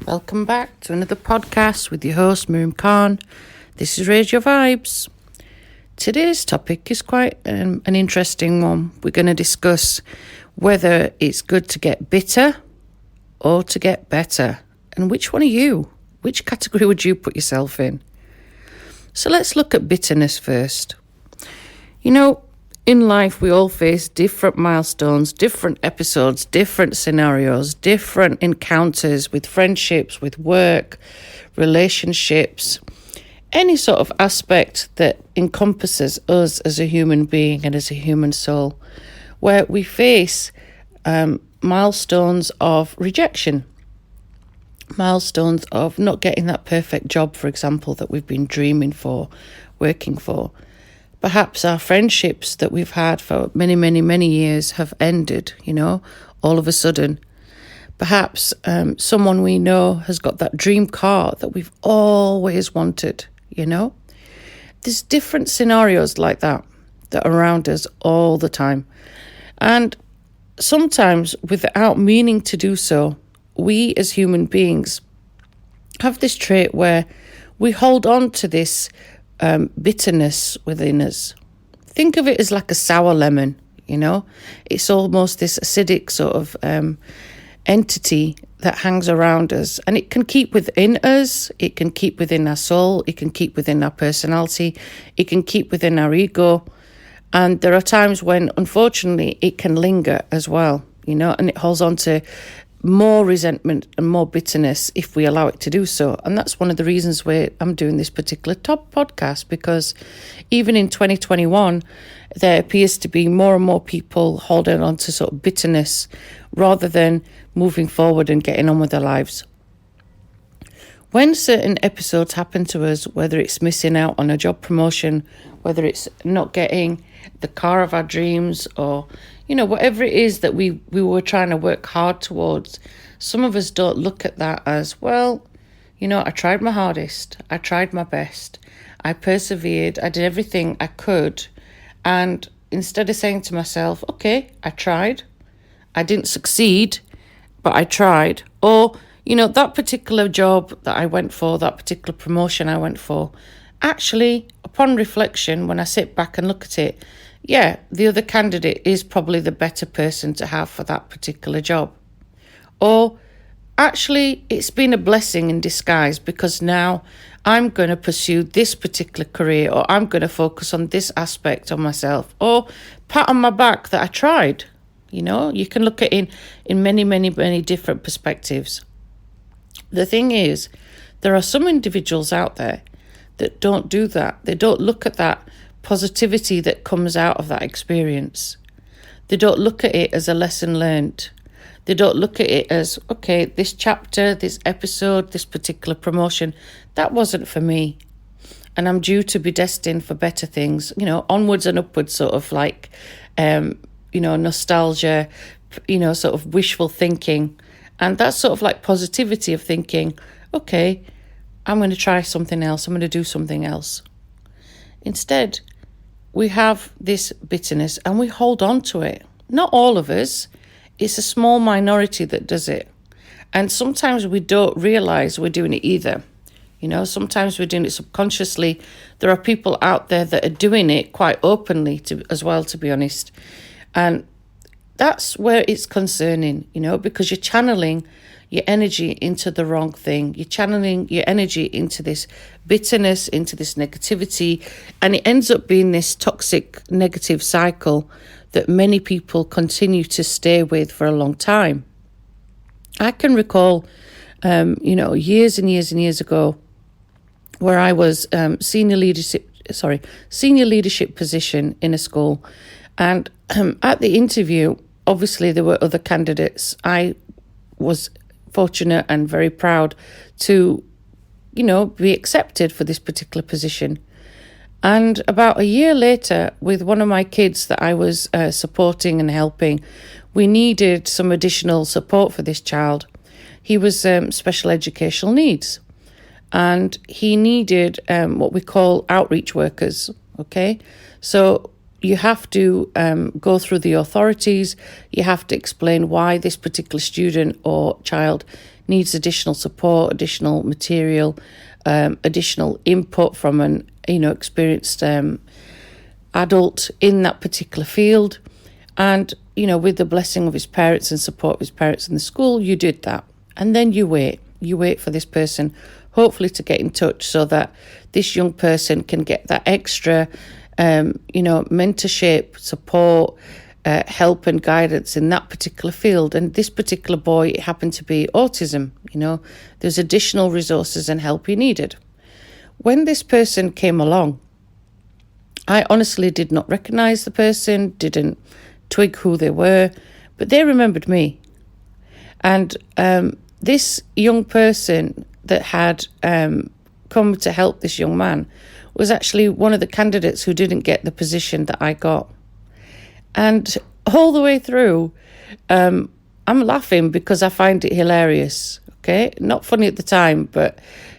Welcome back to another podcast with your host, Miriam. This is Raise Your Vibes. Today's topic is quite an interesting one. We're going to discuss whether it's good to get bitter or to get better. And which one are you? Which category would you put yourself in? So let's look at bitterness first. You know, in life, we all face different milestones, different episodes, different scenarios, different encounters with friendships, with work, relationships, any sort of aspect that encompasses us as a human being and as a human soul, where we face milestones of rejection, milestones of not getting that perfect job, for example, that we've been dreaming for, working for. Perhaps our friendships that we've had for many, many, many years have ended, all of a sudden. Perhaps someone we know has got that dream car that we've always wanted, There's different scenarios like that are around us all the time. And sometimes, without meaning to do so, we as human beings have this trait where we hold on to this bitterness within us. Think of it as like a sour lemon, It's almost this acidic sort of entity that hangs around us, and it can keep within us, it can keep within our soul, it can keep within our personality, it can keep within our ego. And there are times when, unfortunately, it can linger as well, and it holds on to more resentment and more bitterness if we allow it to do so. And that's one of the reasons why I'm doing this particular top podcast, because even in 2021, there appears to be more and more people holding on to sort of bitterness rather than moving forward and getting on with their lives. When certain episodes happen to us, whether it's missing out on a job promotion, whether it's not getting the car of our dreams, or whatever it is that we were trying to work hard towards, some of us don't look at that as, well, I tried my hardest, I tried my best, I persevered, I did everything I could. And instead of saying to myself, okay, I tried, I didn't succeed, but I tried. Or, that particular job that I went for, that particular promotion I went for, actually, upon reflection, when I sit back and look at it, yeah, the other candidate is probably the better person to have for that particular job. Or actually, it's been a blessing in disguise, because now I'm going to pursue this particular career, or I'm going to focus on this aspect of myself, or pat on my back that I tried. You can look at it in many, many, many different perspectives. The thing is, there are some individuals out there that don't do that. They don't look at that positivity that comes out of that experience. They don't look at it as a lesson learned. They don't look at it as, okay, this chapter, this episode, this particular promotion, that wasn't for me. And I'm due to be destined for better things, onwards and upwards, sort of like, nostalgia, sort of wishful thinking. And that's sort of like positivity of thinking, okay, I'm going to try something else. I'm going to do something else. Instead, we have this bitterness and we hold on to it. Not all of us. It's a small minority that does it. And sometimes we don't realize we're doing it either. Sometimes we're doing it subconsciously. There are people out there that are doing it quite openly as well, to be honest. And that's where it's concerning, because you're channeling your energy into the wrong thing. You're channeling your energy into this bitterness, into this negativity, and it ends up being this toxic negative cycle that many people continue to stay with for a long time. I can recall, years and years and years ago, where I was senior leadership position in a school, and at the interview, obviously there were other candidates. I was fortunate and very proud to, be accepted for this particular position. And about a year later, with one of my kids that I was supporting and helping, we needed some additional support for this child. He was special educational needs, and he needed what we call outreach workers, okay? So you have to go through the authorities. You have to explain why this particular student or child needs additional support, additional material, additional input from an experienced adult in that particular field. And, with the blessing of his parents and support of his parents in the school, you did that. And then you wait for this person, hopefully, to get in touch so that this young person can get that extra, mentorship, support, help and guidance in that particular field. And this particular boy, it happened to be autism. There's additional resources and help he needed. When this person came along, I honestly did not recognise the person, didn't twig who they were, but they remembered me. And this young person that had come to help this young man was actually one of the candidates who didn't get the position that I got. And all the way through, I'm laughing because I find it hilarious, okay? Not funny at the time, but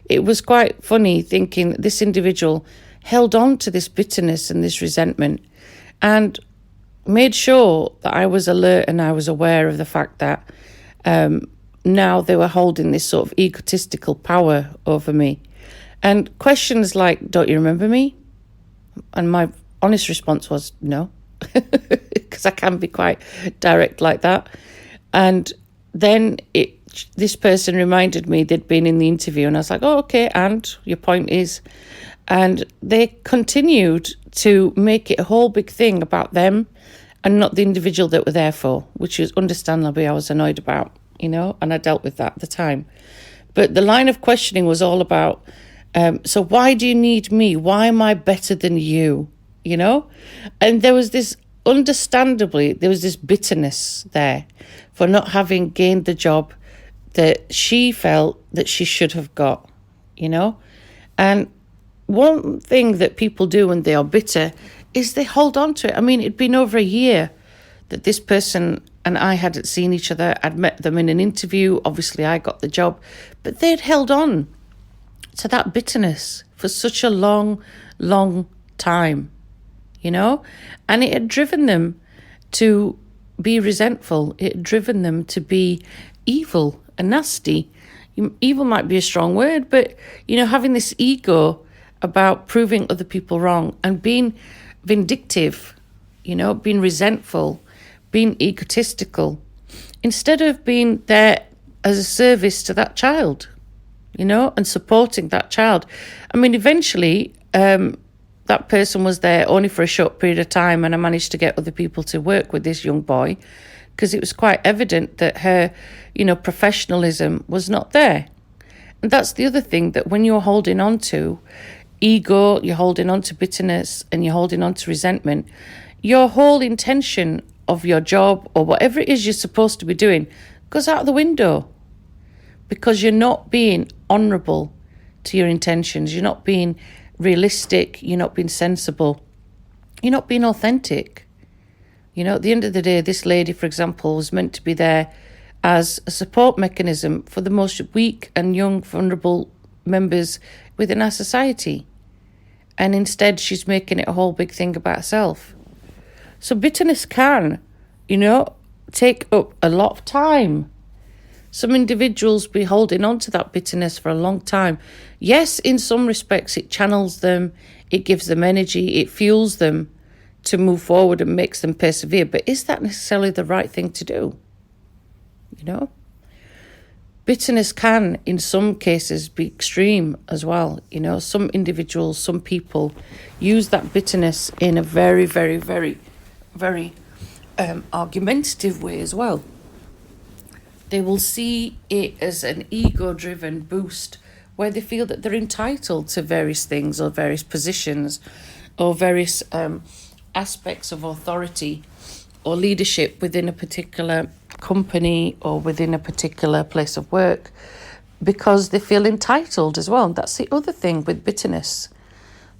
it was quite funny thinking this individual held on to this bitterness and this resentment and made sure that I was alert and I was aware of the fact that now they were holding this sort of egotistical power over me. And questions like, don't you remember me? And my honest response was no, because I can be quite direct like that. And then this person reminded me they'd been in the interview, and I was like, oh, okay, and your point is. And they continued to make it a whole big thing about them and not the individual that were there for, which is understandably I was annoyed about, and I dealt with that at the time. But the line of questioning was all about, so why do you need me? Why am I better than you? And there was this, understandably, there was this bitterness there for not having gained the job that she felt that she should have got, And one thing that people do when they are bitter is they hold on to it. I mean, it'd been over a year that this person and I hadn't seen each other. I'd met them in an interview. Obviously, I got the job. But they'd held on to that bitterness for such a long, long time, And it had driven them to be resentful. It had driven them to be evil and nasty. Evil might be a strong word, but, having this ego about proving other people wrong and being vindictive, being resentful, being egotistical, instead of being there as a service to that child, and supporting that child. I mean, eventually, that person was there only for a short period of time, and I managed to get other people to work with this young boy because it was quite evident that her, professionalism was not there. And that's the other thing, that when you're holding on to ego, you're holding on to bitterness, and you're holding on to resentment, your whole intention of your job or whatever it is you're supposed to be doing goes out the window because you're not being honourable to your intentions. You're not being realistic. You're not being sensible. You're not being authentic. At the end of the day, this lady, for example, was meant to be there as a support mechanism for the most weak and young, vulnerable members within our society. And instead, she's making it a whole big thing about herself. So bitterness can, take up a lot of time. Some individuals be holding on to that bitterness for a long time. Yes, in some respects, it channels them, it gives them energy, it fuels them to move forward and makes them persevere. But is that necessarily the right thing to do? Bitterness can, in some cases, be extreme as well. Some individuals, some people use that bitterness in a very, very, very, very argumentative way as well. They will see it as an ego-driven boost where they feel that they're entitled to various things or various positions or various aspects of authority or leadership within a particular company or within a particular place of work because they feel entitled as well. And that's the other thing with bitterness,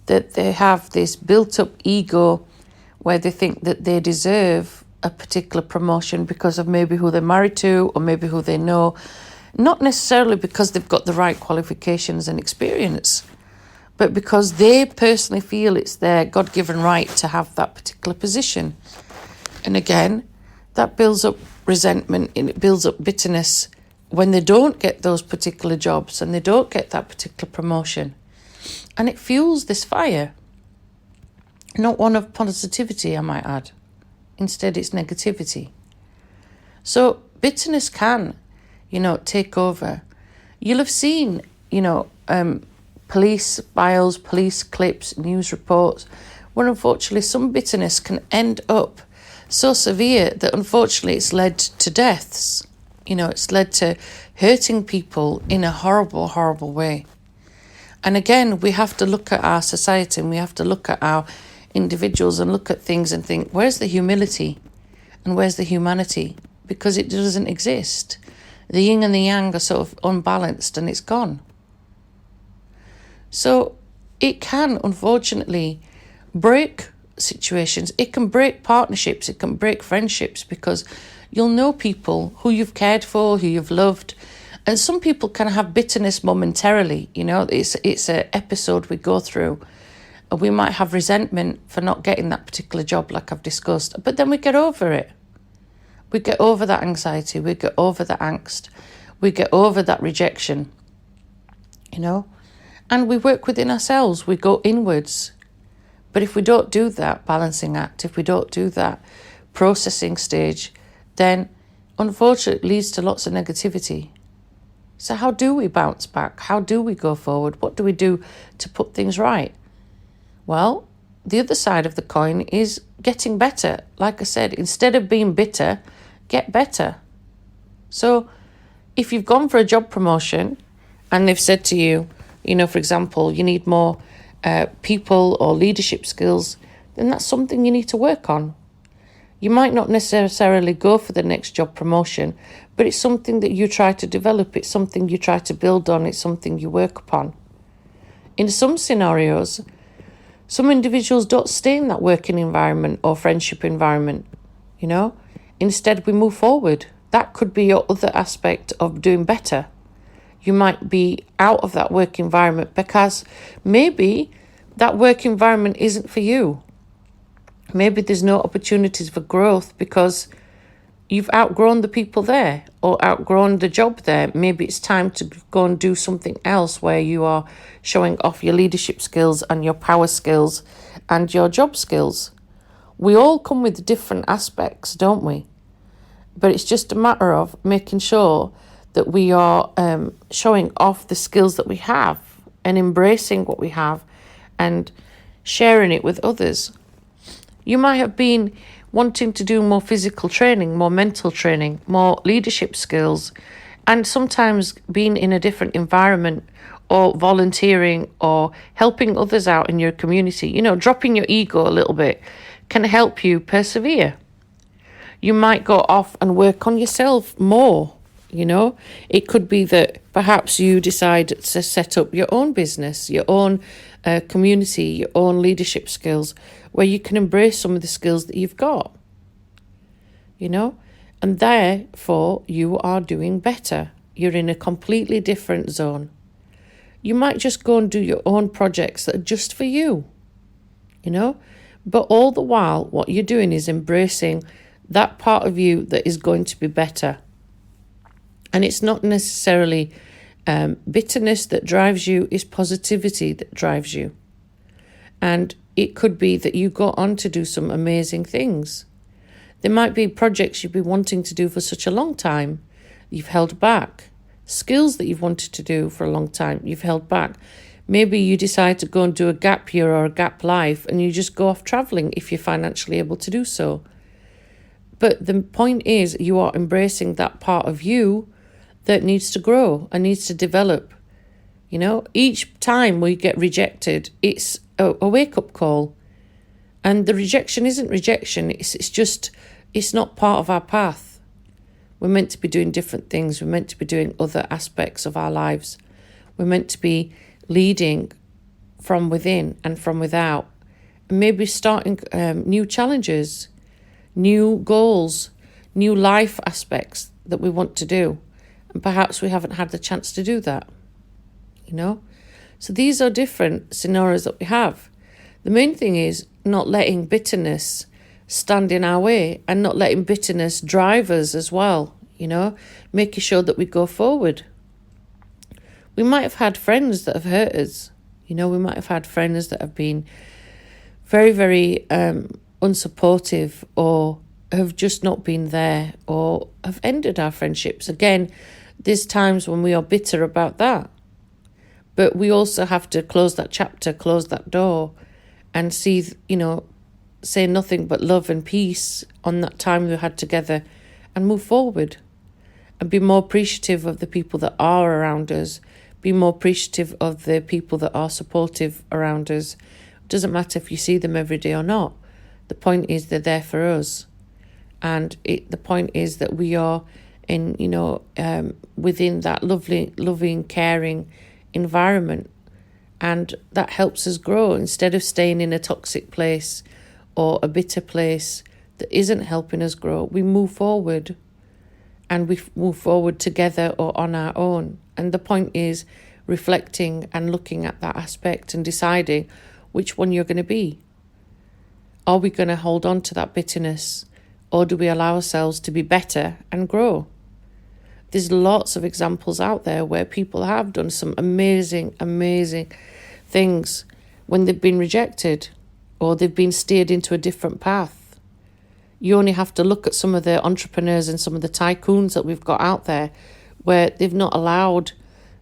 that they have this built-up ego where they think that they deserve a particular promotion because of maybe who they're married to or maybe who they know, not necessarily because they've got the right qualifications and experience, but because they personally feel it's their God-given right to have that particular position. And again, that builds up resentment and it builds up bitterness when they don't get those particular jobs and they don't get that particular promotion. And it fuels this fire. Not one of positivity, I might add. Instead, it's negativity. So bitterness can, take over. You'll have seen, police files, police clips, news reports, where unfortunately some bitterness can end up so severe that unfortunately it's led to deaths. It's led to hurting people in a horrible, horrible way. And again, we have to look at our society and we have to look at our individuals and look at things and think, where's the humility and where's the humanity? Because it doesn't exist. The yin and the yang are sort of unbalanced and it's gone. So it can, unfortunately, break situations. It can break partnerships. It can break friendships because you'll know people who you've cared for, who you've loved. And some people can have bitterness momentarily. It's an episode we go through. We might have resentment for not getting that particular job like I've discussed. But then we get over it. We get over that anxiety. We get over that angst. We get over that rejection. And we work within ourselves. We go inwards. But if we don't do that balancing act, if we don't do that processing stage, then unfortunately it leads to lots of negativity. So how do we bounce back? How do we go forward? What do we do to put things right? Well, the other side of the coin is getting better. Like I said, instead of being bitter, get better. So if you've gone for a job promotion and they've said to you, for example, you need more people or leadership skills, then that's something you need to work on. You might not necessarily go for the next job promotion, but it's something that you try to develop. It's something you try to build on. It's something you work upon. In some scenarios, some individuals don't stay in that working environment or friendship environment, Instead, we move forward. That could be your other aspect of doing better. You might be out of that work environment because maybe that work environment isn't for you. Maybe there's no opportunities for growth because you've outgrown the people there or outgrown the job there. Maybe it's time to go and do something else where you are showing off your leadership skills and your power skills and your job skills. We all come with different aspects, don't we? But it's just a matter of making sure that we are showing off the skills that we have and embracing what we have and sharing it with others. You might have been wanting to do more physical training, more mental training, more leadership skills, and sometimes being in a different environment or volunteering or helping others out in your community, dropping your ego a little bit can help you persevere. You might go off and work on yourself more. It could be that perhaps you decide to set up your own business, your own community, your own leadership skills, where you can embrace some of the skills that you've got, and therefore you are doing better. You're in a completely different zone. You might just go and do your own projects that are just for you, but all the while what you're doing is embracing that part of you that is going to be better. And it's not necessarily bitterness that drives you, it's positivity that drives you. And it could be that you go on to do some amazing things. There might be projects you've been wanting to do for such a long time, you've held back. Skills that you've wanted to do for a long time, you've held back. Maybe you decide to go and do a gap year or a gap life and you just go off travelling if you're financially able to do so. But the point is you are embracing that part of you that needs to grow and needs to develop. Each time we get rejected, it's a wake-up call. And the rejection isn't rejection. It's not part of our path. We're meant to be doing different things. We're meant to be doing other aspects of our lives. We're meant to be leading from within and from without. And maybe starting new challenges, new goals, new life aspects that we want to do. And perhaps we haven't had the chance to do that, So these are different scenarios that we have. The main thing is not letting bitterness stand in our way and not letting bitterness drive us as well, making sure that we go forward. We might have had friends that have hurt us. We might have had friends that have been very, very unsupportive, or have just not been there, or have ended our friendships. Again, there's times when we are bitter about that. But we also have to close that chapter, close that door, and see, say nothing but love and peace on that time we had together, and move forward. And be more appreciative of the people that are around us. Be more appreciative of the people that are supportive around us. It doesn't matter if you see them every day or not. The point is they're there for us. And the point is that we are within that lovely, loving, caring environment. And that helps us grow instead of staying in a toxic place or a bitter place that isn't helping us grow. We move forward. And we move forward together or on our own. And the point is reflecting and looking at that aspect and deciding which one you're going to be. Are we going to hold on to that bitterness, or do we allow ourselves to be better and grow? There's lots of examples out there where people have done some amazing, amazing things when they've been rejected or they've been steered into a different path. You only have to look at some of the entrepreneurs and some of the tycoons that we've got out there where they've not allowed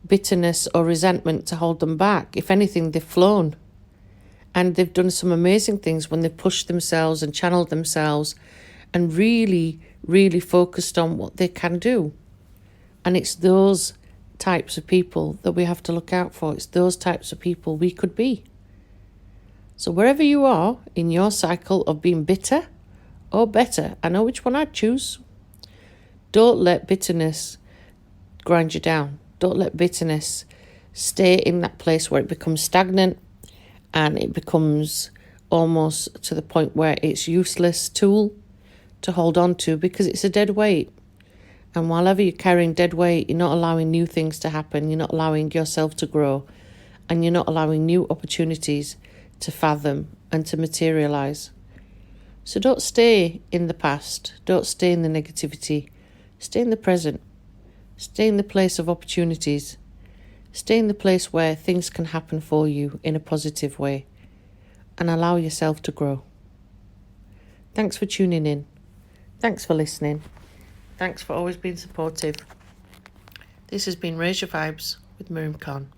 bitterness or resentment to hold them back. If anything, they've flown. And they've done some amazing things when they've pushed themselves and channeled themselves and really, really focused on what they can do. And it's those types of people that we have to look out for. It's those types of people we could be. So wherever you are in your cycle of being bitter or better, I know which one I'd choose. Don't let bitterness grind you down. Don't let bitterness stay in that place where it becomes stagnant and it becomes almost to the point where it's a useless tool to hold on to, because it's a dead weight. And while you're carrying dead weight, you're not allowing new things to happen. You're not allowing yourself to grow. And you're not allowing new opportunities to fathom and to materialise. So don't stay in the past. Don't stay in the negativity. Stay in the present. Stay in the place of opportunities. Stay in the place where things can happen for you in a positive way. And allow yourself to grow. Thanks for tuning in. Thanks for listening. Thanks for always being supportive. This has been Raise Your Vibes with Miriam.